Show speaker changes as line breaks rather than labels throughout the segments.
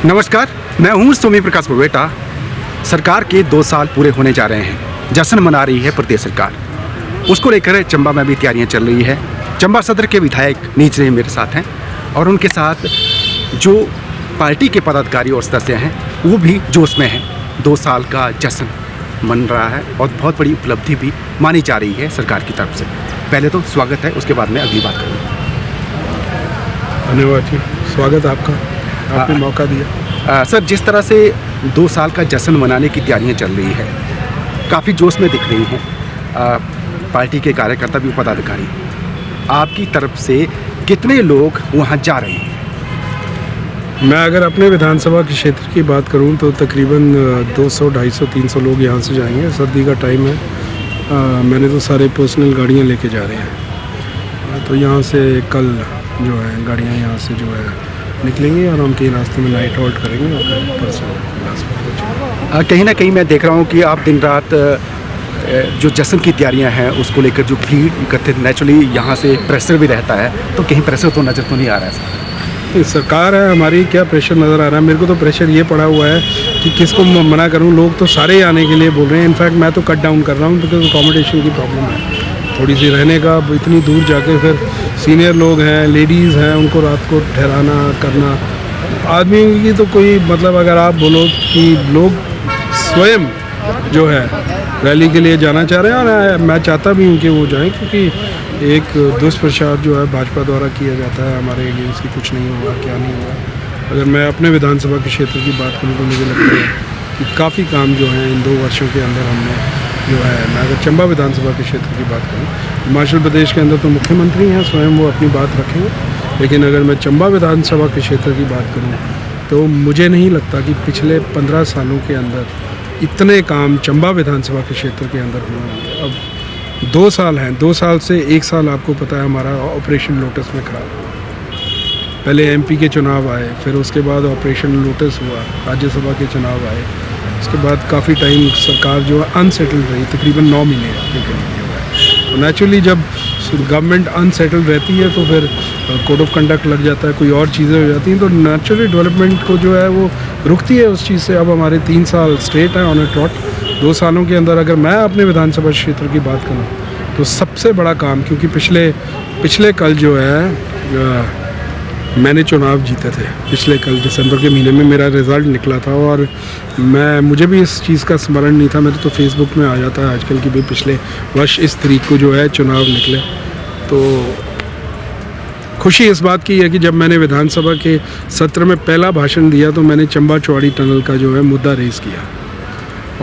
नमस्कार, मैं हूं सोमी प्रकाश बवेटा। सरकार के 2 साल पूरे होने जा रहे हैं। जश्न मना रही है प्रदेश सरकार। उसको लेकर चंबा में भी तैयारियां चल रही है। चंबा सदर के विधायक नीच रहे मेरे साथ हैं और उनके साथ जो पार्टी के पदाधिकारी और सदस्य हैं वो भी जोश में हैं। 2 साल का जश्न मन रहा है और बहुत बड़ी उपलब्धि भी मानी जा रही है सरकार की तरफ से। पहले तो स्वागत है, उसके बाद में अगली बात करूँगा।
धन्यवाद जी, स्वागत आपका, आपने मौका दिया।
सर, जिस तरह से 2 साल का जश्न मनाने की तैयारियां चल रही है, काफ़ी जोश में दिख रही हैं पार्टी के कार्यकर्ता भी, पदाधिकारी। आपकी तरफ से कितने लोग वहां जा रहे हैं?
मैं अगर अपने विधानसभा के क्षेत्र की बात करूं तो तकरीबन 200, 250, 300 लोग यहां से जाएंगे। सर्दी का टाइम है, मैंने तो सारे पर्सनल गाड़ियां लेके जा रहे हैं। तो यहां से कल जो है गाड़ियां यहां से जो है निकलेंगे और हम कहीं रास्ते में नाइट हॉल्ट करेंगे और फिर परसों बिलासपुर पहुँचेंगे।
कहीं ना कहीं मैं देख रहा हूँ कि आप दिन रात जो जश्न की तैयारियां हैं उसको लेकर जो भीड़ इकट्ठे, नेचुरली यहाँ से प्रेशर भी रहता है, तो कहीं प्रेशर तो नज़र तो नहीं आ रहा है सर?
सरकार है हमारी, क्या प्रेशर नज़र आ रहा है? मेरे को तो प्रेशर ये पड़ा हुआ है कि किसको मना करूं। लोग तो सारे आने के लिए बोल रहे हैं। इनफैक्ट मैं तो कट डाउन कर रहा हूं बिकॉज अकोमोडेशन की प्रॉब्लम है थोड़ी सी, रहने का। इतनी दूर जाके फिर सीनियर लोग हैं, लेडीज़ हैं, उनको रात को ठहराना करना, आदमी की तो कोई मतलब, अगर आप बोलो कि लोग स्वयं जो है रैली के लिए जाना चाह रहे हैं और मैं चाहता भी हूँ कि वो जाएं, क्योंकि एक दुष्प्रचार जो है भाजपा द्वारा किया जाता है हमारे अगेंस्ट की, कुछ नहीं हुआ, क्या नहीं हुआ। अगर मैं अपने विधानसभा के क्षेत्र की बात करूँ तो मुझे लगता है कि काफ़ी काम जो है इन 2 वर्षों के अंदर हमने जो है, मैं अगर चंबा विधानसभा के क्षेत्र की बात करूँ, हिमाचल प्रदेश के अंदर तो मुख्यमंत्री हैं स्वयं, वो अपनी बात रखेंगे। लेकिन अगर मैं चंबा विधानसभा के क्षेत्र की बात करूँ तो मुझे नहीं लगता कि पिछले 15 सालों के अंदर इतने काम चंबा विधानसभा के क्षेत्र के अंदर हुए होंगे। अब 2 साल हैं, 2 साल से 1 साल आपको पता है हमारा ऑपरेशन लोटस में खराब हुआ। पहले एमपी के चुनाव आए, फिर उसके बाद ऑपरेशन लोटस हुआ, राज्यसभा के चुनाव आए, उसके बाद काफ़ी टाइम सरकार जो है अनसेटल्ड रही, तकरीबन 9 महीने के करीब हुआ है। तो नेचुरली जब गवर्नमेंट अनसेटल्ड रहती है तो फिर कोड ऑफ कंडक्ट लग जाता है, कोई और चीज़ें हो जाती हैं, तो नेचुरली डेवलपमेंट को जो है वो रुकती है उस चीज़ से। अब हमारे 3 साल स्ट्रेट हैं ऑन ए ट्रॉट। 2 सालों के अंदर अगर मैं अपने विधानसभा क्षेत्र की बात करूँ तो सबसे बड़ा काम, क्योंकि पिछले कल जो है मैंने चुनाव जीते थे, पिछले कल दिसंबर के महीने में मेरा रिज़ल्ट निकला था और मुझे भी इस चीज़ का स्मरण नहीं था। मेरे तो फेसबुक में आ जाता है आजकल कि भाई पिछले वर्ष इस तारीख को जो है चुनाव निकले। तो खुशी इस बात की है कि जब मैंने विधानसभा के सत्र में पहला भाषण दिया तो मैंने चंबा चौड़ी टनल का जो है मुद्दा रेज़ किया।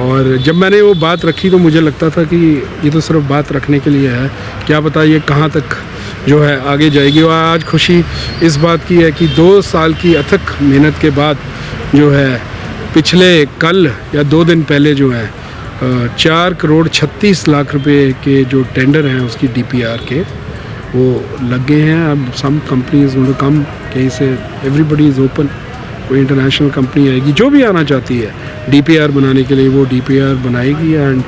और जब मैंने वो बात रखी तो मुझे लगता था कि ये तो सिर्फ बात रखने के लिए है, क्या पता ये कहाँ तक जो है आगे जाएगी। और आज खुशी इस बात की है कि 2 साल की अथक मेहनत के बाद जो है पिछले कल या 2 दिन पहले जो है 4 करोड़ 36 लाख रुपए के जो टेंडर हैं उसकी DPR के वो लग गए हैं। अब सम कंपनीज विल कम, कहीं से एवरीबडी इज़ ओपन। कोई इंटरनेशनल कंपनी आएगी जो भी आना चाहती है DPR बनाने के लिए, वो DPR बनाएगी। एंड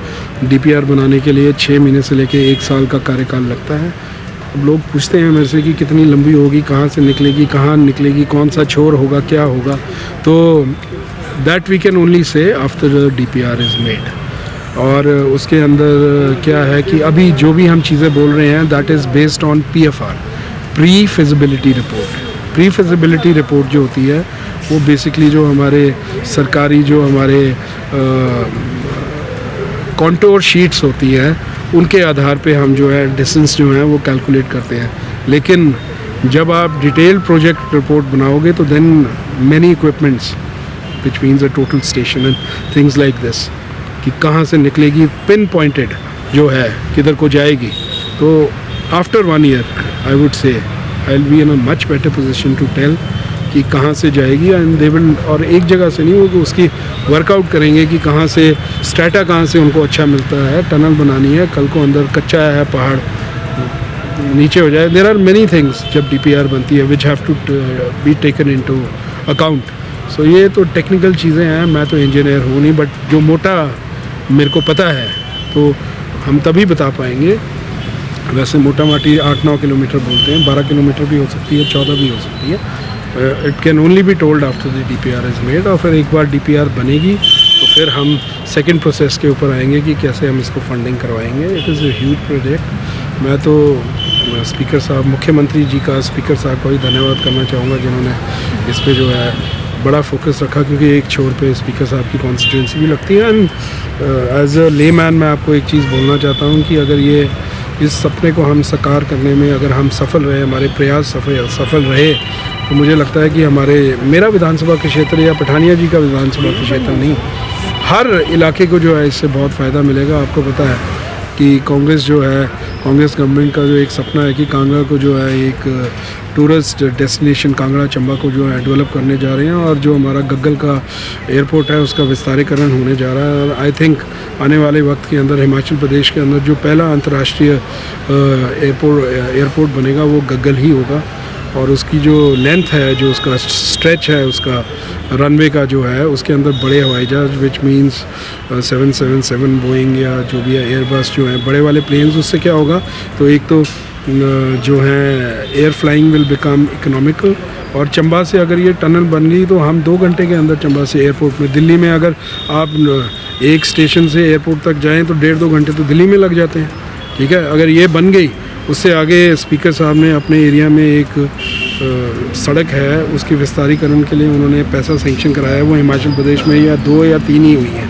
DPR बनाने के लिए 6 महीने से लेके 1 साल का कार्यकाल लगता है। अब लोग पूछते हैं मेरे से कि कितनी लंबी होगी, कहाँ से निकलेगी, कहाँ निकलेगी, कौन सा छोर होगा, क्या होगा। तो that we can only say after DPR is made. और उसके अंदर क्या है कि अभी जो भी हम चीज़ें बोल रहे हैं that is based on PFR, pre feasibility report. Pre feasibility report जो होती है वो बेसिकली जो हमारे सरकारी जो हमारे कॉन्टोर शीट्स होती हैं उनके आधार पे हम जो है डिस्टेंस जो है वो कैलकुलेट करते हैं। लेकिन जब आप डिटेल प्रोजेक्ट रिपोर्ट बनाओगे तो then many equipments which means a total station and things like this, कि कहाँ से निकलेगी, पिन पॉइंटेड जो है किधर को जाएगी। तो after 1 year I would say I will be in a much better position to tell कि कहाँ से जाएगी। एंड दे विल, और एक जगह से नहीं होगी, उसकी वर्कआउट करेंगे कि कहाँ से स्ट्रेटा कहाँ से उनको अच्छा मिलता है। टनल बनानी है, कल को अंदर कच्चा है, पहाड़ नीचे हो जाए। देयर आर मेनी थिंग्स जब DPR बनती है which have to be taken into account. So ये तो टेक्निकल चीज़ें हैं, मैं तो इंजीनियर हूँ नहीं, बट जो मोटा मेरे को पता है तो हम तभी बता पाएंगे। वैसे मोटा माटी 8-9 किलोमीटर बोलते हैं, 12 किलोमीटर भी हो सकती है, 14 भी हो सकती है। It can only be told after the DPR is made, और फिर एक बार DPR बनेगी तो फिर हम सेकंड प्रोसेस के ऊपर आएंगे कि कैसे हम इसको फंडिंग करवाएंगे। It is a huge project. मैं तो स्पीकर साहब, मुख्यमंत्री जी का, स्पीकर साहब को ही धन्यवाद करना चाहूँगा जिन्होंने इस पे जो है बड़ा फोकस रखा, क्योंकि एक छोर पे स्पीकर साहब की कॉन्स्टिट्यूंसी भी लगती है। एंड एज अ लेमैन मैं आपको एक चीज़ बोलना चाहता हूँ कि अगर ये इस सपने को हम साकार करने में अगर हम सफल रहे, हमारे प्रयास सफल रहे, तो मुझे लगता है कि मेरा विधानसभा का क्षेत्र या पठानिया जी का विधानसभा का क्षेत्र नहीं, हर इलाके को जो है इससे बहुत फ़ायदा मिलेगा। आपको पता है कि कांग्रेस गवर्नमेंट का जो एक सपना है कि कांगड़ा को जो है एक टूरिस्ट डेस्टिनेशन कांगड़ा चंबा को जो है डेवलप करने जा रहे हैं, और जो हमारा गग्गल का एयरपोर्ट है उसका विस्तारीकरण होने जा रहा है। और आई थिंक आने वाले वक्त के अंदर हिमाचल प्रदेश के अंदर जो पहला अंतर्राष्ट्रीय एयरपोर्ट बनेगा वो गग्गल ही होगा, और उसकी जो लेंथ है, जो उसका स्ट्रेच है, उसका रनवे का जो है, उसके अंदर बड़े हवाई जहाज विच मीन्स 777 बोइंग या जो भी है एयरबस जो है बड़े वाले प्लेन्स, उससे क्या होगा तो एक तो जो है air flying will become economical. और चंबा से अगर ये टनल बन गई तो हम 2 घंटे के अंदर चंबा से एयरपोर्ट में, दिल्ली में अगर आप एक स्टेशन से एयरपोर्ट तक जाएं तो 1.5-2 घंटे तो दिल्ली में लग जाते हैं। ठीक है, अगर ये बन गई, उससे आगे स्पीकर साहब ने अपने एरिया में एक सड़क है उसके विस्तारीकरण के लिए उन्होंने पैसा सेंक्शन कराया है, वो हिमाचल प्रदेश में या 2 या 3 ही हुई है,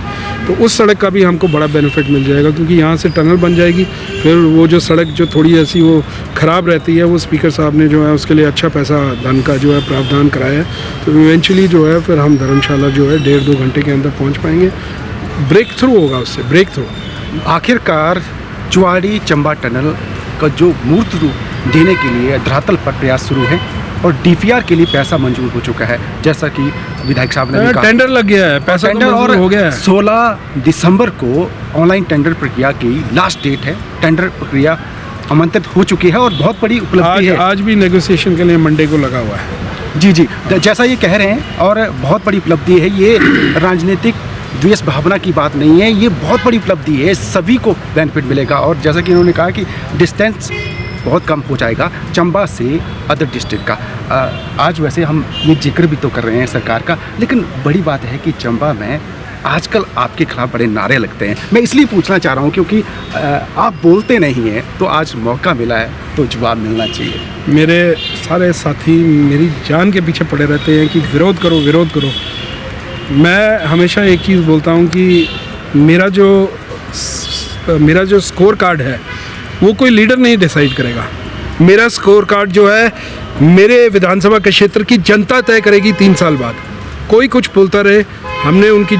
तो उस सड़क का भी हमको बड़ा बेनिफिट मिल जाएगा, क्योंकि यहाँ से टनल बन जाएगी। फिर वो जो सड़क जो थोड़ी ऐसी वो ख़राब रहती है, वो स्पीकर साहब ने जो है उसके लिए अच्छा पैसा धन का जो है प्रावधान कराया है, तो इवेंचुअली जो है फिर हम धर्मशाला जो है 1.5-2 घंटे के अंदर पहुँच पाएंगे। ब्रेक थ्रू होगा उससे, ब्रेक थ्रू।
आखिरकार चुवाड़ी चंबा टनल का जो मूर्त रूप देने के लिए धरातल पर प्रयास शुरू है, और DPR के लिए पैसा मंजूर हो चुका है, जैसा कि विधायक साहब ने भी कहा।
टेंडर लग गया है, पैसा
टेंडर
तो
और
हो गया है।
16 दिसंबर को ऑनलाइन टेंडर प्रक्रिया की लास्ट डेट है। टेंडर प्रक्रिया आमंत्रित हो चुकी है और बहुत बड़ी उपलब्धि है।
आज भी नेगोशिएशन के लिए मंडे को लगा हुआ है।
जी, जैसा ये कह रहे हैं, और बहुत बड़ी उपलब्धि है। ये राजनीतिक द्वेष भावना की बात नहीं है, ये बहुत बड़ी उपलब्धि है, सभी को बेनिफिट मिलेगा। और जैसा कि उन्होंने कहा कि डिस्टेंस बहुत कम हो जाएगा चंबा से अदर डिस्ट्रिक्ट का। आज वैसे हम ये जिक्र भी तो कर रहे हैं सरकार का, लेकिन बड़ी बात है कि चंबा में आजकल आपके खिलाफ बड़े नारे लगते हैं। मैं इसलिए पूछना चाह रहा हूँ क्योंकि आप बोलते नहीं हैं, तो आज मौका मिला है तो जवाब मिलना चाहिए।
मेरे सारे साथी मेरी जान के पीछे पड़े रहते हैं कि विरोध करो, विरोध करो। मैं हमेशा एक चीज़ बोलता हूँ कि मेरा जो स्कोर कार्ड है वो कोई लीडर नहीं डिसाइड करेगा। मेरा स्कोर कार्ड जो है मेरे विधानसभा के क्षेत्र की जनता तय करेगी 3 साल बाद। कोई कुछ बोलता रहे, हमने उनकी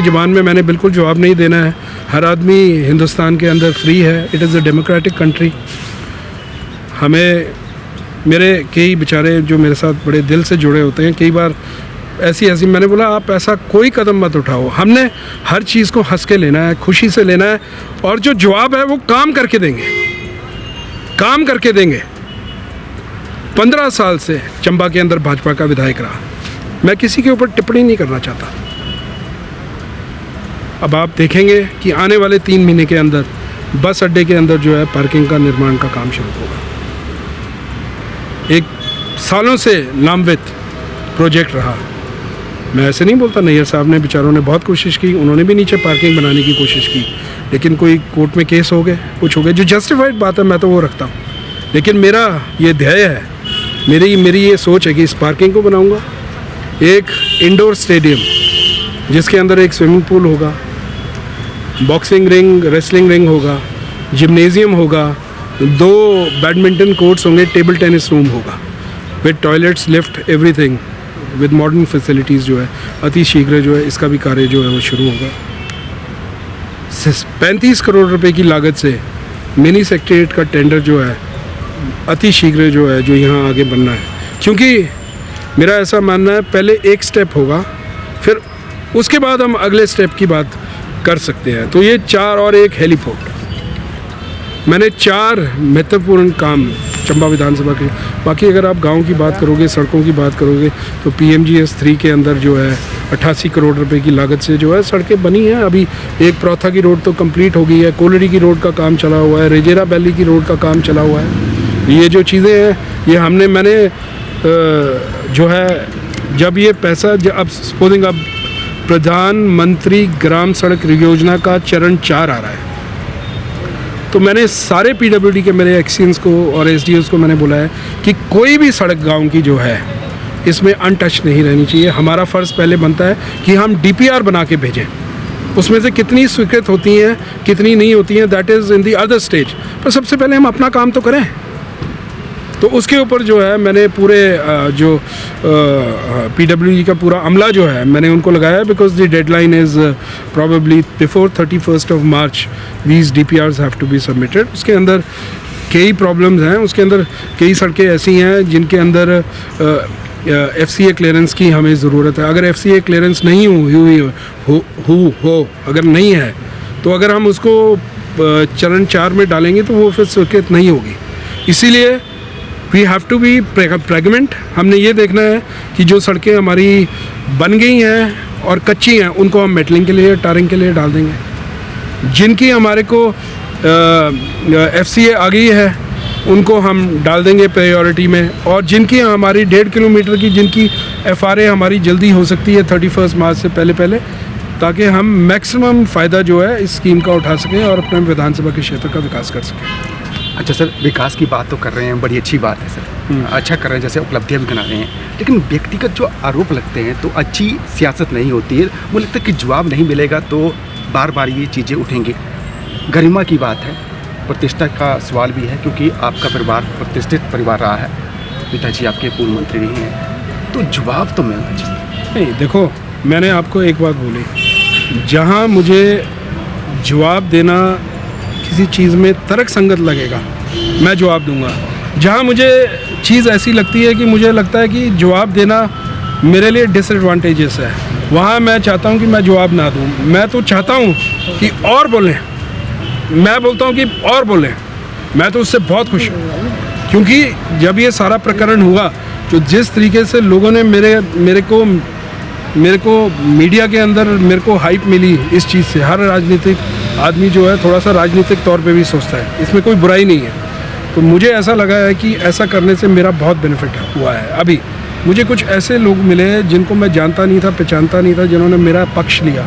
ज़बान में मैंने बिल्कुल जवाब नहीं देना है। हर आदमी हिंदुस्तान के अंदर फ्री है, it is a democratic country. हमें मेरे कई बेचारे जो मेरे साथ बड़े दिल से जुड़े होते हैं, कई बार ऐसी मैंने बोला आप ऐसा कोई कदम मत उठाओ, हमने हर चीज़ को हंस के लेना है, खुशी से लेना है, और जो जवाब है वो काम करके देंगे, काम करके देंगे। 15 साल से चंबा के अंदर भाजपा का विधायक रहा, मैं किसी के ऊपर टिप्पणी नहीं करना चाहता। अब आप देखेंगे कि आने वाले 3 महीने के अंदर बस अड्डे के अंदर जो है पार्किंग का निर्माण का काम शुरू होगा। एक सालों से नामवित प्रोजेक्ट रहा। मैं ऐसे नहीं बोलता, नैयर साहब ने बेचारों ने बहुत कोशिश की, उन्होंने भी नीचे पार्किंग बनाने की कोशिश की, लेकिन कोई कोर्ट में केस हो गए, कुछ हो गए, जो जस्टिफाइड बात है मैं तो वो रखता हूँ। लेकिन मेरा ये ध्येय है, मेरी ये सोच है कि इस पार्किंग को बनाऊँगा, एक इंडोर स्टेडियम जिसके अंदर एक स्विमिंग पूल होगा, बॉक्सिंग रिंग, रेसलिंग रिंग होगा, जिम्नेजियम होगा, 2 बैडमिंटन कोर्ट्स होंगे, टेबल टेनिस रूम होगा with toilets, lift, everything with modern facilities जो है अति शीघ्र जो है इसका भी कार्य जो है वो शुरू होगा। 35 करोड़ रुपए की लागत से मिनी सेक्रेटरीट का टेंडर जो है अति शीघ्र जो है जो यहाँ आगे बनना है, क्योंकि मेरा ऐसा मानना है पहले एक स्टेप होगा, फिर उसके बाद हम अगले स्टेप की बात कर सकते हैं। तो ये 4 और एक हेलीपोर्ट, मैंने 4 महत्वपूर्ण काम चंबा विधानसभा के। बाकी अगर आप गांव की बात करोगे, सड़कों की बात करोगे, तो PMGS 3 के अंदर जो है 88 करोड़ रुपए की लागत से जो है सड़कें बनी हैं। अभी एक प्रौथा की रोड तो कंप्लीट हो गई है, कोलड़ी की रोड का काम चला हुआ है, रेजेरा वैली की रोड का काम चला हुआ है। ये जो चीज़ें हैं ये मैंने जो है जब ये पैसा अब सपोजिंग अब प्रधानमंत्री ग्राम सड़क योजना का चरण 4 आ रहा है, तो मैंने सारे पीडब्ल्यूडी के मेरे एक्सीएंस को और एसडीओस को मैंने बोला है कि कोई भी सड़क गांव की जो है इसमें अनटच नहीं रहनी चाहिए। हमारा फ़र्ज़ पहले बनता है कि हम डीपीआर बना के भेजें, उसमें से कितनी स्वीकृत होती हैं कितनी नहीं होती हैं that is in the other stage, पर सबसे पहले हम अपना काम तो करें। तो उसके ऊपर जो है मैंने पूरे जो पीडब्ल्यूडी का पूरा अमला जो है मैंने उनको लगाया, because the deadline is probably before 31st of March these DPRs have to be submitted. उसके अंदर कई प्रॉब्लम्स हैं, उसके अंदर कई सड़कें ऐसी हैं जिनके अंदर FCA क्लियरेंस की हमें ज़रूरत है। अगर FCA क्लियरेंस नहीं अगर नहीं है तो अगर हम उसको चरण 4 में डालेंगे तो वो फिर स्वीकृत नहीं होगी। इसीलिए we have to be pregnant. हमने ये देखना है कि जो सड़कें हमारी बन गई हैं और कच्ची हैं उनको हम मेटलिंग के लिए टारिंग के लिए डाल देंगे। जिनकी हमारे को FCA आ गई है उनको हम डाल देंगे प्रायोरिटी में, और जिनकी हमारी 1.5 किलोमीटर की जिनकी FRA हमारी जल्दी हो सकती है 31 मार्च से पहले, ताकि हम मैक्सिमम फ़ायदा जो है इस स्कीम का उठा सकें और अपने विधानसभा के क्षेत्र का विकास कर सकें।
अच्छा सर, विकास की बात तो कर रहे हैं, बड़ी अच्छी बात है सर, अच्छा कर रहे हैं, जैसे उपलब्धियां भी गिना रहे हैं, लेकिन व्यक्तिगत जो आरोप लगते हैं तो अच्छी सियासत नहीं होती है। मुझे लगता है कि जवाब नहीं मिलेगा तो बार बार ये चीज़ें उठेंगी। गरिमा की बात है, प्रतिष्ठा का सवाल भी है, क्योंकि आपका परिवार प्रतिष्ठित परिवार रहा है, पिताजी आपके पूर्व मंत्री रहे हैं, तो जवाब तो मिलना चाहिए।
नहीं, देखो मैंने आपको एक बात बोली, जहाँ मुझे जवाब देना किसी चीज़ में तर्क संगत लगेगा मैं जवाब दूंगा। जहाँ मुझे चीज़ ऐसी लगती है कि मुझे लगता है कि जवाब देना मेरे लिए डिसएडवांटेजेस है, वहाँ मैं चाहता हूँ कि मैं जवाब ना दूँ। मैं तो चाहता हूँ कि और बोलें, मैं बोलता हूँ कि और बोलें, मैं तो उससे बहुत खुश हूँ। क्योंकि जब ये सारा प्रकरण हुआ तो जिस तरीके से लोगों ने मेरे को मीडिया के अंदर मेरे को हाइप मिली इस चीज़ से। हर राजनीतिक आदमी जो है थोड़ा सा राजनीतिक तौर पे भी सोचता है, इसमें कोई बुराई नहीं है। तो मुझे ऐसा लगा है कि ऐसा करने से मेरा बहुत बेनिफिट हुआ है। अभी मुझे कुछ ऐसे लोग मिले जिनको मैं जानता नहीं था, पहचानता नहीं था, जिन्होंने मेरा पक्ष लिया,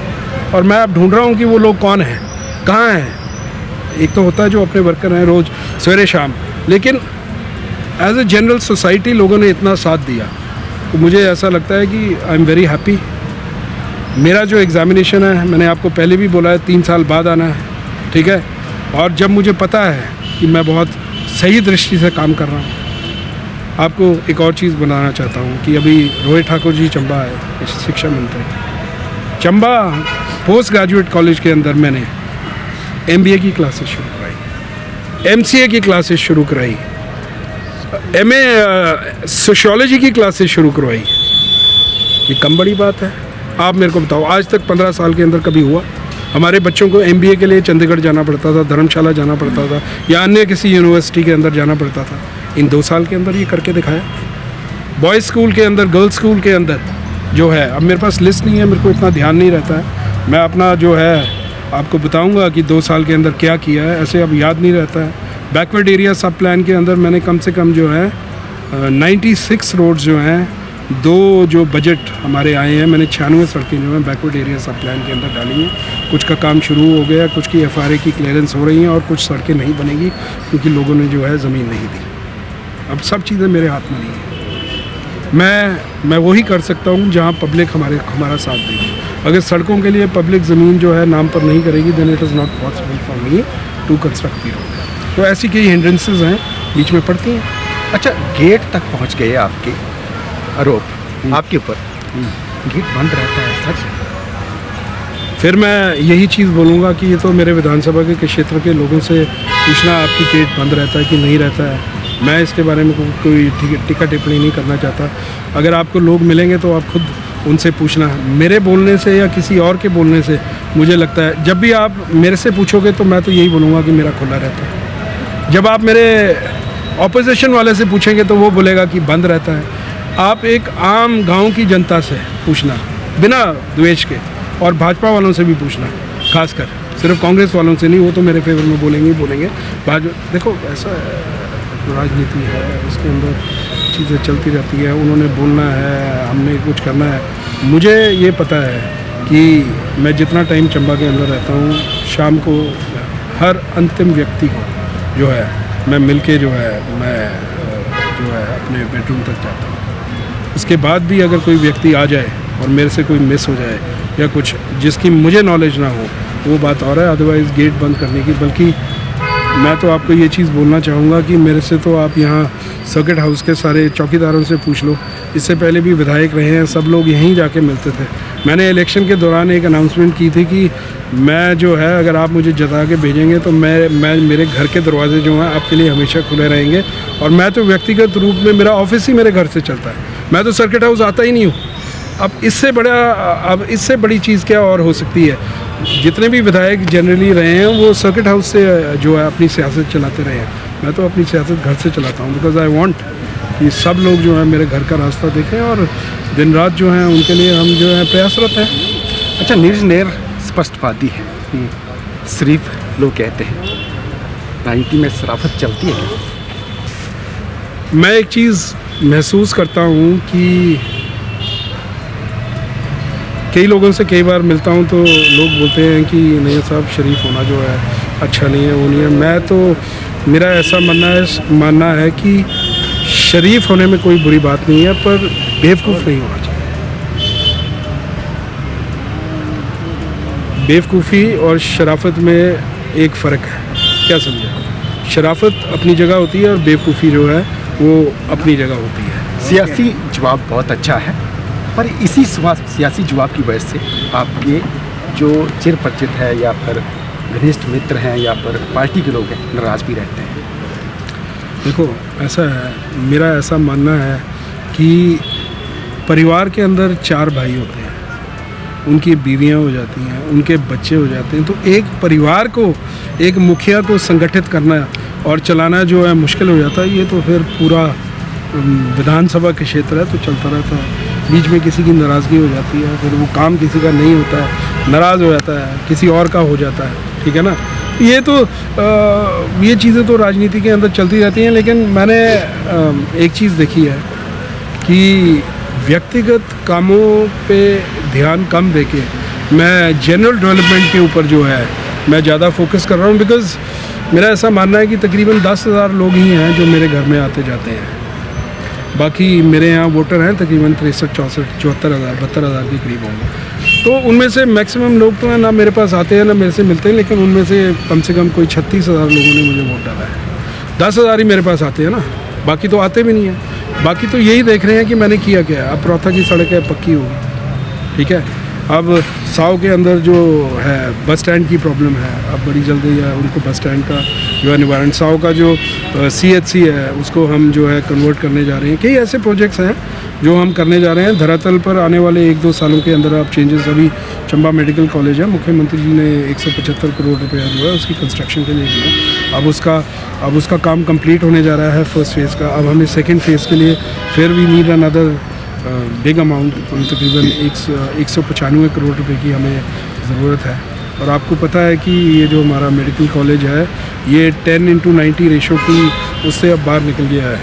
और मैं अब ढूंढ रहा हूँ कि वो लोग कौन हैं, कहाँ हैं। एक तो होता है जो अपने वर्कर हैं रोज़ सवेरे शाम, लेकिन एज ए जनरल सोसाइटी लोगों ने इतना साथ दिया, तो मुझे ऐसा लगता है कि आई एम वेरी हैप्पी। मेरा जो एग्ज़ामिनेशन है, मैंने आपको पहले भी बोला है, 3 साल बाद आना है, ठीक है। और जब मुझे पता है कि मैं बहुत सही दृष्टि से काम कर रहा हूँ। आपको एक और चीज़ बताना चाहता हूँ कि अभी रोहित ठाकुर जी चंबा है शिक्षा मंत्री, चंबा पोस्ट ग्रेजुएट कॉलेज के अंदर मैंने MBA की क्लासेस शुरू कराई, MCA की क्लासेस शुरू कराई, MA सोशियोलॉजी की क्लासेस शुरू करवाई। ये कम बड़ी बात है? आप मेरे को बताओ, आज तक 15 साल के अंदर कभी हुआ? हमारे बच्चों को MBA के लिए चंडीगढ़ जाना पड़ता था, धर्मशाला जाना पड़ता था, या अन्य किसी यूनिवर्सिटी के अंदर जाना पड़ता था। इन 2 साल के अंदर ये करके दिखाया। बॉयज़ स्कूल के अंदर, गर्ल्स स्कूल के अंदर जो है, अब मेरे पास लिस्ट नहीं है, मेरे को इतना ध्यान नहीं रहता है, मैं अपना जो है आपको बताऊंगा कि 2 साल के अंदर क्या किया है, ऐसे अब याद नहीं रहता है। बैकवर्ड एरिया सब प्लान के अंदर मैंने कम से कम जो है 96 रोड्स जो हैं, 2 जो बजट हमारे आए हैं, मैंने 96 सड़कें जो हैं बैकवर्ड एरिया सब प्लान के अंदर डाली हैं। कुछ का काम शुरू हो गया, कुछ की FRA की क्लियरेंस हो रही हैं, और कुछ सड़कें नहीं बनेगी क्योंकि लोगों ने जो है ज़मीन नहीं दी। अब सब चीज़ें मेरे हाथ में नहीं है। मैं वही कर सकता हूँ जहाँ पब्लिक हमारा साथ देगी। अगर सड़कों के लिए पब्लिक ज़मीन जो है नाम पर नहीं करेगी, then it is not possible for me to construct the road. तो ऐसी कई हिंड्रेंसेस हैं, बीच में पड़ती हैं।
अच्छा, गेट तक पहुंच गए आपके आरोप आपके ऊपर, गेट बंद रहता है, सच?
फिर मैं यही चीज़ बोलूँगा कि ये तो मेरे विधानसभा के क्षेत्र के लोगों से पूछना, आपकी गेट बंद रहता है कि नहीं रहता है। मैं इसके बारे में कोई टीका टिप्पणी नहीं करना चाहता। अगर आपको लोग मिलेंगे तो आप खुद उनसे पूछना। मेरे बोलने से या किसी और के बोलने से मुझे लगता है, जब भी आप मेरे से पूछोगे तो मैं तो यही बोलूँगा कि मेरा खुला रहता है। जब आप मेरे ऑपोजिशन वाले से पूछेंगे तो वो बोलेगा कि बंद रहता है। आप एक आम गांव की जनता से पूछना, बिना द्वेष के, और भाजपा वालों से भी पूछना, खासकर सिर्फ कांग्रेस वालों से नहीं, वो तो मेरे फेवर में बोलेंगे ही बोलेंगे। देखो ऐसा राजनीति है, उसके अंदर चीज़ें चलती रहती है, उन्होंने बोलना है, हमने कुछ करना है। मुझे ये पता है कि मैं जितना टाइम चंबा के अंदर रहता हूँ, शाम को हर अंतिम व्यक्ति को जो है मैं मिलके जो है मैं जो है अपने बेडरूम तक जाता हूँ। उसके बाद भी अगर कोई व्यक्ति आ जाए और मेरे से कोई मिस हो जाए या कुछ जिसकी मुझे नॉलेज ना हो, वो बात और है, अदरवाइज़ गेट बंद करने की। बल्कि मैं तो आपको ये चीज़ बोलना चाहूँगा कि मेरे से तो आप यहाँ सर्किट हाउस के सारे चौकीदारों से पूछ लो, इससे पहले भी विधायक रहे हैं, सब लोग यहीं जाके मिलते थे। मैंने इलेक्शन के दौरान एक अनाउंसमेंट की थी कि मैं जो है अगर आप मुझे जता के भेजेंगे तो मैं मेरे घर के दरवाजे जो हैं आपके लिए हमेशा खुले रहेंगे। और मैं तो व्यक्तिगत रूप में, मेरा ऑफिस ही मेरे घर से चलता है, मैं तो सर्किट हाउस आता ही नहीं हूँ। अब इससे बड़ी चीज़ क्या और हो सकती है। जितने भी विधायक जनरली रहे हैं वो सर्किट हाउस से जो है अपनी सियासत चलाते रहे हैं। मैं तो अपनी सियासत घर से चलाता हूँ, बिकॉज आई वांट कि सब लोग जो है मेरे घर का रास्ता देखें और दिन रात जो है उनके लिए हम जो है प्रयासरत हैं।
अच्छा, नीरज नेर स्पष्टवादी है, सिर्फ लोग कहते हैं 90 में शराफत चलती है क्या?
मैं एक चीज़ महसूस करता हूँ कि कई लोगों से कई बार मिलता हूँ तो लोग बोलते हैं कि नहीं साहब, शरीफ होना जो है अच्छा नहीं है, वो नहीं है। मैं तो, मेरा ऐसा मानना है कि शरीफ होने में कोई बुरी बात नहीं है, पर बेवकूफ़ नहीं होना चाहिए। बेवकूफ़ी और शराफत में एक फ़र्क है, क्या समझे? शराफत अपनी जगह होती है और बेवकूफ़ी जो है वो अपनी जगह होती है।
सियासी जवाब बहुत अच्छा है, पर इसी सियासी जवाब की वजह से आपके जो चिर परिचित है या फिर घनिष्ठ मित्र हैं या फिर पार्टी के लोग हैं नाराज़ भी रहते हैं।
देखो, ऐसा है, मेरा ऐसा मानना है कि परिवार के अंदर 4 भाई होते हैं, उनकी बीवियां हो जाती हैं, उनके बच्चे हो जाते हैं, तो एक परिवार को, एक मुखिया को संगठित करना और चलाना जो है मुश्किल हो जाता है। ये तो फिर पूरा विधानसभा के क्षेत्र है तो चलता रहता है। बीच में किसी की नाराज़गी हो जाती है, फिर वो काम किसी का नहीं होता है, नाराज़ हो जाता है, किसी और का हो जाता है, ठीक है ना। ये तो ये चीज़ें तो राजनीति के अंदर चलती रहती हैं। लेकिन मैंने एक चीज़ देखी है कि व्यक्तिगत कामों पे ध्यान कम देके मैं जनरल डेवलपमेंट के ऊपर जो है मैं ज़्यादा फोकस कर रहा हूँ। बिकॉज़ मेरा ऐसा मानना है कि तकरीबन 10,000 लोग ही हैं जो मेरे घर में आते जाते हैं। बाकी मेरे यहाँ वोटर हैं तकरीबन 63, 64, 74,000, 72,000 के करीब होंगे। तो उनमें से मैक्सिमम लोग तो हैं ना मेरे पास आते हैं ना मेरे से मिलते हैं, लेकिन उनमें से कम कोई 36,000 लोगों ने मुझे वोट डाला है। 10,000 ही मेरे पास आते हैं ना, बाकी तो आते भी नहीं हैं। बाकी तो यही देख रहे हैं कि मैंने किया क्या है। अब प्रौथा की सड़क है, पक्की होगी, ठीक है। अब साव के अंदर जो है बस स्टैंड की प्रॉब्लम है, अब बड़ी जल्दी है उनको बस स्टैंड का जो है निवारण। साव का जो CHC है उसको हम जो है कन्वर्ट करने जा रहे हैं। कई ऐसे प्रोजेक्ट्स हैं जो हम करने जा रहे हैं। धरातल पर आने वाले 1-2 सालों के अंदर आप चेंजेस, अभी चंबा मेडिकल कॉलेज है, मुख्यमंत्री जी ने 175 करोड़ रुपया जो है उसकी कंस्ट्रक्शन के लिए दिया। अब उसका काम कंप्लीट होने जा रहा है फर्स्ट फेज़ का। अब हमें सेकेंड फेज़ के लिए फिर we need another big amount, तकरीबन 195 करोड़ रुपए की हमें ज़रूरत है। और आपको पता है कि ये जो हमारा मेडिकल कॉलेज है ये 10:90 रेशो की उससे अब बाहर निकल गया है।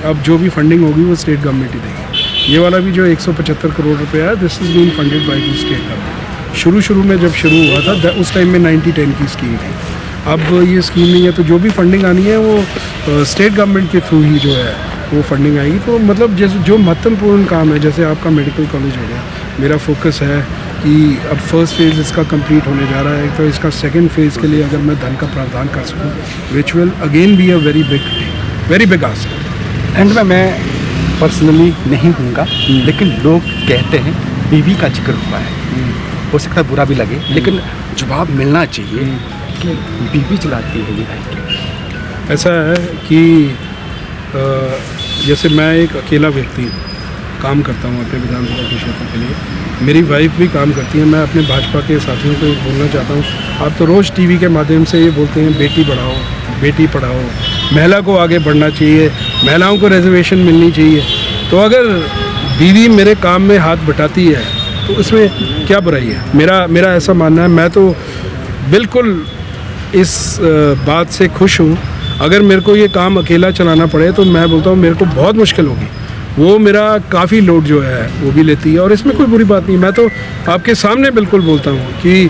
अब जो भी फंडिंग होगी वो स्टेट गवर्नमेंट ही देगी। ये वाला भी जो 175 करोड़ रुपये है, this is been funded by the state government. शुरू में जब शुरू हुआ था उस टाइम में 90-10 की स्कीम थी। अब ये स्कीम नहीं है, तो जो भी फंडिंग आनी है वो स्टेट गवर्नमेंट के थ्रू ही जो है वो फंडिंग आएगी। तो मतलब जैसे जो महत्वपूर्ण काम है, जैसे आपका मेडिकल कॉलेज हो गया, मेरा फोकस है कि अब फर्स्ट फेज़ इसका कंप्लीट होने जा रहा है, तो इसका सेकंड फेज़ के लिए अगर मैं धन का प्रावधान कर सकूं, which will again be a very big ask.
And में मैं पर्सनली नहीं दूंगा, लेकिन लोग कहते हैं बीवी का जिक्र हुआ है, हो सकता है बुरा भी लगे, लेकिन जवाब मिलना चाहिए कि बीवी चलाती है ये भाई।
ऐसा है कि जैसे मैं एक अकेला व्यक्ति काम करता हूँ अपने विधानसभा के क्षेत्र के लिए, मेरी वाइफ भी काम करती है। मैं अपने भाजपा के साथियों को बोलना चाहता हूँ, आप तो रोज़ टीवी के माध्यम से ये बोलते हैं बेटी बढ़ाओ, बेटी पढ़ाओ, महिला को आगे बढ़ना चाहिए, महिलाओं को रिजर्वेशन मिलनी चाहिए। तो अगर बीवी मेरे काम में हाथ बटाती है तो इसमें क्या बुराई है? मेरा ऐसा मानना है। मैं तो बिल्कुल इस बात से खुश हूँ अगर मेरे को ये काम अकेला चलाना पड़े तो मैं बोलता हूँ मेरे को बहुत मुश्किल होगी। वो मेरा काफ़ी लोड जो है वो भी लेती है, और इसमें कोई बुरी बात नहीं। मैं तो आपके सामने बिल्कुल बोलता हूँ कि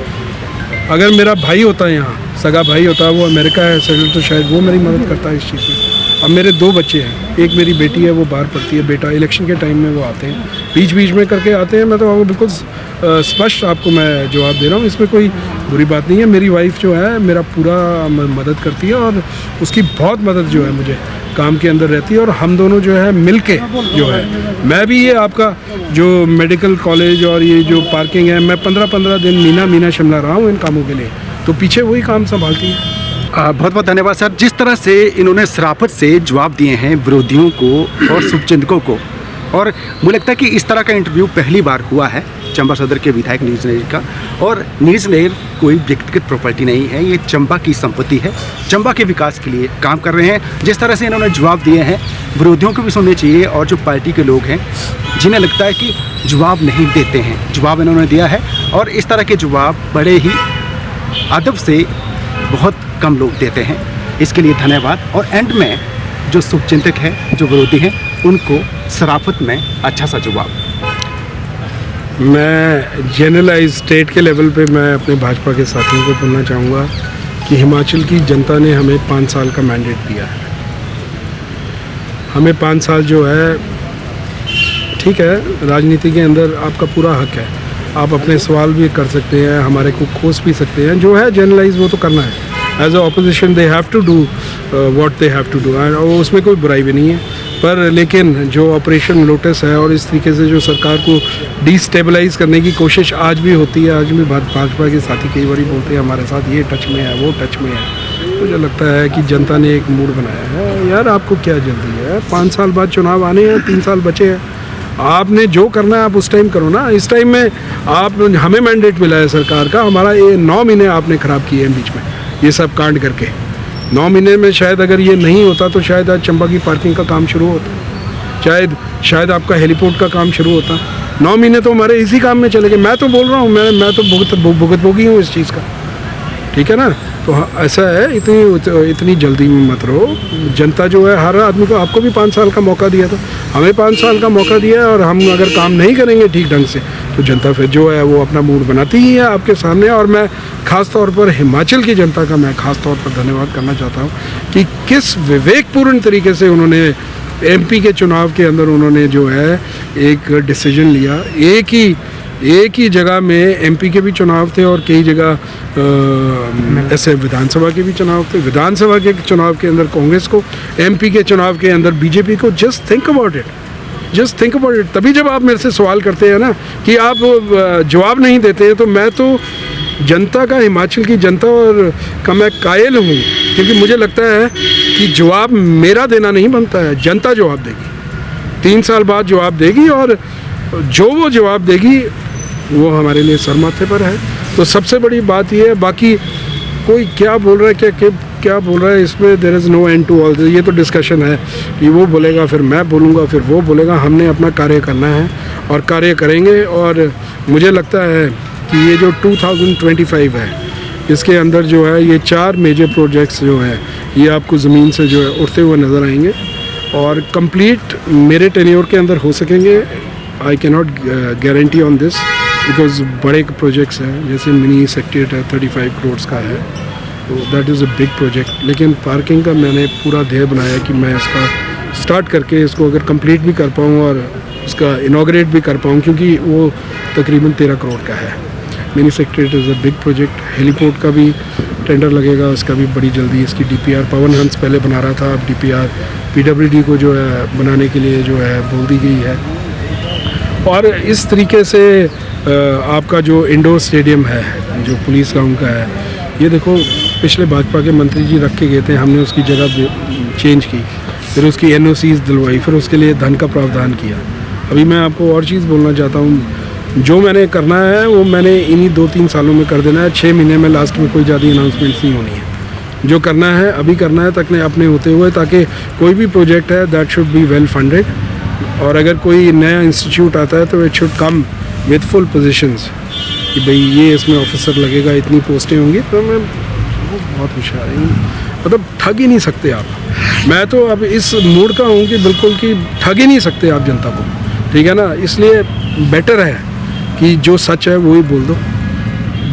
अगर मेरा भाई होता है, यहाँ सगा भाई होता है, वो अमेरिका है सेटल, तो शायद वो मेरी मदद करता है इस चीज़ में। अब मेरे 2 बच्चे हैं, एक मेरी बेटी है वो बाहर पढ़ती है, बेटा इलेक्शन के टाइम में वो आते हैं, बीच बीच में करके आते हैं। मैं तो आपको बिल्कुल स्पष्ट आपको मैं जवाब दे रहा हूँ, इसमें कोई बुरी बात नहीं है। मेरी वाइफ जो है मेरा पूरा मदद करती है, और उसकी बहुत मदद जो है मुझे काम के अंदर रहती है, और हम दोनों जो है मिल के जो है, मैं भी ये आपका जो मेडिकल कॉलेज और ये जो पार्किंग है, मैं 15-15 दिन मीना शिमला रहा हूँ इन कामों के लिए, तो पीछे वही काम संभालती है।
बहुत बहुत धन्यवाद सर। जिस तरह से इन्होंने शराफत से जवाब दिए हैं विरोधियों को और शुभचिंतकों को, और मुझे लगता है कि इस तरह का इंटरव्यू पहली बार हुआ है चंबा सदर के विधायक नीरज नहर का। और नीरज नहर कोई व्यक्तिगत प्रॉपर्टी नहीं है, ये चंबा की संपत्ति है, चंबा के विकास के लिए काम कर रहे हैं। जिस तरह से इन्होंने जवाब दिए हैं, विरोधियों को भी सुनने चाहिए, और जो पार्टी के लोग हैं जिन्हें लगता है कि जवाब नहीं देते हैं, जवाब इन्होंने दिया है, और इस तरह के जवाब बड़े ही अदब से बहुत कम लोग देते हैं। इसके लिए धन्यवाद। और एंड में जो शुभचिंतक हैं, जो विरोधी हैं, उनको शराफत में अच्छा सा जवाब।
मैं जनरलाइज स्टेट के लेवल पे मैं अपने भाजपा के साथियों को बोलना चाहूँगा कि हिमाचल की जनता ने हमें 5 साल का मैंडेट दिया है। हमें 5 साल जो है, ठीक है, राजनीति के अंदर आपका पूरा हक है, आप अपने सवाल भी कर सकते हैं, हमारे को कोस भी सकते हैं, जो है जनरलाइज वो तो करना है। As a opposition they have to do what they have to do, and उसमें कोई बुराई भी नहीं है। पर लेकिन जो ऑपरेशन लोटस है, और इस तरीके से जो सरकार को डिस्टेबलाइज करने की कोशिश आज भी होती है, आज भी भाजपा के साथी कई बार बोलते हैं हमारे साथ ये टच में है, वो टच में है। मुझे लगता है कि जनता ने एक मूड बनाया है। यार आपको क्या जल्दी है, 5 साल बाद चुनाव आने हैं, 3 साल बचे हैं, आपने जो करना है आप उस टाइम करो ना। इस टाइम में आप, हमें मैंडेट मिला है सरकार का, हमारा ये 9 महीने आपने ख़राब किए हैं बीच में, ये सब कांड करके। 9 महीने में शायद अगर ये नहीं होता तो शायद आज चंबा की पार्किंग का काम शुरू होता, शायद आपका हेलीपोर्ट का काम शुरू होता। 9 महीने तो हमारे इसी काम में चले गए। मैं तो बोल रहा हूँ, मैं तो भुगतभोगी हूँ इस चीज़ का, ठीक है ना। तो ऐसा है, इतनी जल्दी में मत रहो। जनता जो है, हर आदमी को, आपको भी 5 साल का मौका दिया था, हमें 5 साल का मौका दिया है, और हम अगर काम नहीं करेंगे ठीक ढंग से तो जनता फिर जो है वो अपना मूड बनाती ही है आपके सामने। और मैं ख़ास तौर पर हिमाचल की जनता का मैं ख़ास तौर पर धन्यवाद करना चाहता हूँ कि किस विवेकपूर्ण तरीके से उन्होंने एमपी के चुनाव के अंदर उन्होंने जो है एक डिसीजन लिया। एक ही जगह में एमपी के भी चुनाव थे, और कई जगह ऐसे विधानसभा के भी चुनाव थे। विधानसभा के चुनाव के अंदर कांग्रेस को, एमपी के चुनाव के अंदर बीजेपी को। Just think about it. तभी जब आप मेरे से सवाल करते हैं ना कि आप जवाब नहीं देते हैं, तो मैं तो जनता का, हिमाचल की जनता और का मैं कायल हूँ, क्योंकि मुझे लगता है कि जवाब मेरा देना नहीं बनता है, जनता जवाब देगी, 3 साल बाद जवाब देगी, और जो वो जवाब देगी वो हमारे लिए सर माथे पर है। तो सबसे बड़ी बात ये है, बाकी कोई क्या बोल रहा है, क्या बोल रहा है, इसमें there is no end to all. ये तो डिस्कशन है कि वो बोलेगा, फिर मैं बोलूँगा, फिर वो बोलेगा। हमने अपना कार्य करना है और कार्य करेंगे। और मुझे लगता है कि ये जो 2025 है, इसके अंदर जो है ये 4 मेजर प्रोजेक्ट्स जो है ये आपको ज़मीन से जो है उठते हुए नज़र आएंगे, और कंप्लीट मेरे टेन्योर के अंदर हो सकेंगे। I can not guarantee on this, because बड़े प्रोजेक्ट्स हैं, जैसे मिनी सेक्रेटरीट है 35 करोड़ का है, तो that is a big project. लेकिन पार्किंग का मैंने पूरा ध्येय बनाया कि मैं इसका स्टार्ट करके इसको अगर कंप्लीट भी कर पाऊँ और उसका इनॉग्रेट भी कर पाऊँ, क्योंकि वो तकरीबन 13 करोड़ का है। Mini secretariat is a big project. Heliport का भी टेंडर लगेगा, उसका भी बड़ी जल्दी इसकी DPR पवन हंस पहले बना रहा था, अब DPR PWD को जो है बनाने के लिए जो है बोल दी गई है। और इस तरीके से आपका जो इंडोर स्टेडियम है, जो पुलिस ग्राउंड का है, ये देखो पिछले भाजपा के मंत्री जी रख के गए थे, हमने उसकी जगह चेंज की, फिर उसकी NOCs दिलवाई, फिर उसके लिए धन का प्रावधान किया। अभी मैं आपको और चीज़ बोलना चाहता हूँ, जो मैंने करना है वो मैंने इन्हीं 2-3 सालों में कर देना है। 6 महीने में लास्ट में कोई ज़्यादा अनाउंसमेंट्स नहीं होनी है। जो करना है अभी करना है, तक अपने होते हुए, ताकि कोई भी प्रोजेक्ट है that should be well funded. और अगर कोई नया इंस्टीट्यूट आता है तो it should come with full positions, कि भाई ये इसमें ऑफिसर लगेगा, इतनी पोस्टें होंगी। तो मैं बहुत होशियार हूँ। मतलब ठग ही नहीं सकते आप। मैं तो अब इस मूड का हूँ कि बिल्कुल कि ठग ही नहीं सकते आप जनता को, ठीक है ना। इसलिए बेटर है कि जो सच है वो ही बोल दो,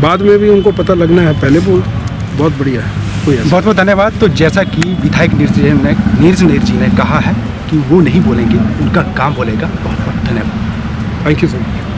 बाद में भी उनको पता लगना है, पहले बोल दो, बहुत बढ़िया है। कोई ऐसा
बहुत बहुत धन्यवाद। तो जैसा कि विधायक नीरज नेर जी ने कहा है कि वो नहीं बोलेंगे, उनका काम बोलेगा। बहुत बहुत धन्यवाद।
Thank you sir.